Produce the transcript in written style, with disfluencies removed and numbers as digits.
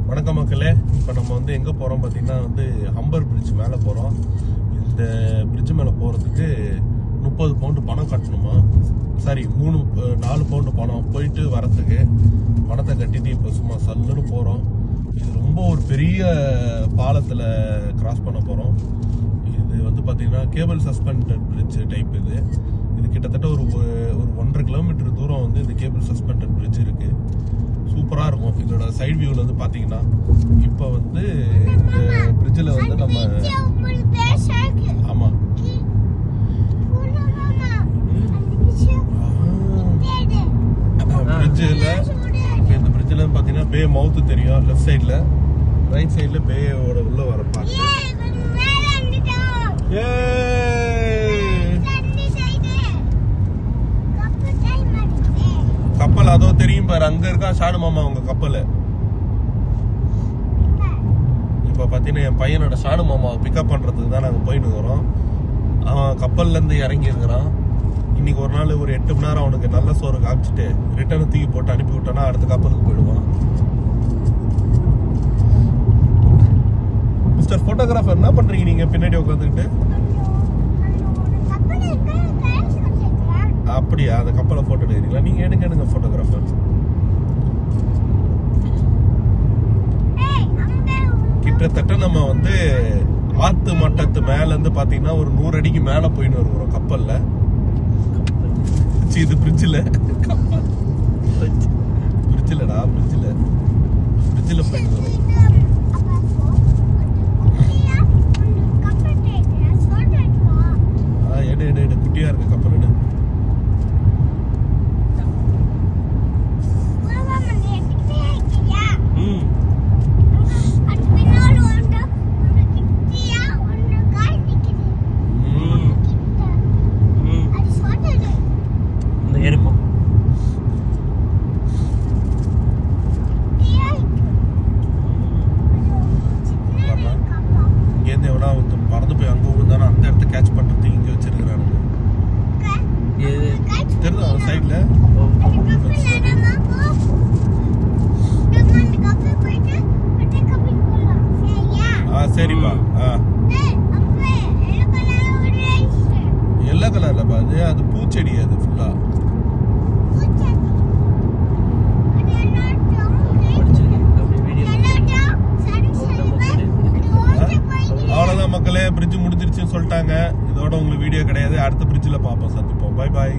வணக்கம் மக்களே. இப்போ நம்ம வந்து எங்கே போகிறோம் பார்த்தீங்கன்னா ஹம்பர் பிரிட்ஜ் மேலே போகிறோம். இந்த பிரிட்ஜ் மேலே போகிறதுக்கு 30 பவுண்டு பணம் கட்டணுமா, சாரி 4 பவுண்டு பணம் போயிட்டு வரத்துக்கு. பணத்தை கட்டிட்டு இப்போ சும்மா சல்லுன்னு போகிறோம். இது ரொம்ப ஒரு பெரிய பாலத்தில் கிராஸ் பண்ண போகிறோம். இது பார்த்தீங்கன்னா கேபிள் சஸ்பெண்டட் பிரிட்ஜ் டைப். இது கிட்டத்தட்ட ஒரு 1.5 கிலோமீட்டர் தூரம் இந்த கேபிள் சஸ்பெண்டட் பிரிட்ஜ் இருக்கு. சூப்பராக இருக்கும். இதோட சைட் வியூவில் பார்த்தீங்கன்னா இப்போ இந்த பிரிட்ஜில் நம்ம ஆமாம் பிரிட்ஜில் இந்த பிரிட்ஜில் பார்த்தீங்கன்னா பே மவுத்து தெரியும். லெஃப்ட் சைடில், ரைட் சைடில் பேயோட உள்ள வர பார்த்து கப்பல் அதோ தெரியும் பாரு, அங்க இருக்கா ஷானு மாமா உங்க கப்பல். இப்ப பாத்தீங்கன்னா என் பையனோட ஷானு மாமாவை பிக்கப் பண்றதுக்கு தான் நாங்க போயிட்டு வரோம். அவன் கப்பல்ல இருந்து இறங்கி இருக்கிறான். இன்னைக்கு ஒரு நாள் ஒரு 8 மணி நேரம் அவனுக்கு நல்ல சோறு காமிச்சிட்டு ரிட்டர்ன் தூக்கி போட்டு அனுப்பி விட்டோன்னா அடுத்த கப்பலுக்கு போயிடுவான். மிஸ்டர் போட்டோகிராஃபர், என்ன பண்றீங்க நீங்க பின்னாடி உட்காந்துக்கிட்டு? அப்படியா, அந்த கப்பலை போட்டோ எடுக்கிறீங்களா? நீங்க எடுங்க போட்டோகிராஃபர். கிட்டத்தட்ட நம்ம ஆத்து மட்டத்து மேல இருந்து பாத்தீங்கன்னா ஒரு 100 அடிக்கு மேல போயின்னு வருவோம் கப்பல்ல. இது பிரிட்ஜில் பிரிட்ஜிலடா பிரிட்ஜில் போயிட்டு வரும். எடு குட்டியா இருக்கு கப்பல். எடு. பறந்து போய் அங்க விழுந்தானா அந்த இடத்த கேட்ச் பண்றதுக்கு இங்க வச்சிருக்கானுங்க. தெரியுதா சைட்ல? சரிப்பா. எல்லோ கலர்ல அது பூச்செடி. அது ஃபுல்லா அவ்வளவுதான் மக்களே. பிரிட்ஜ் முடிஞ்சிருச்சுன்னு சொல்லிட்டாங்க. இதோட உங்களுக்கு வீடியோ கிடையாது. அடுத்த பிரிட்ஜில் பார்ப்போம், சந்திப்போம். Bye bye.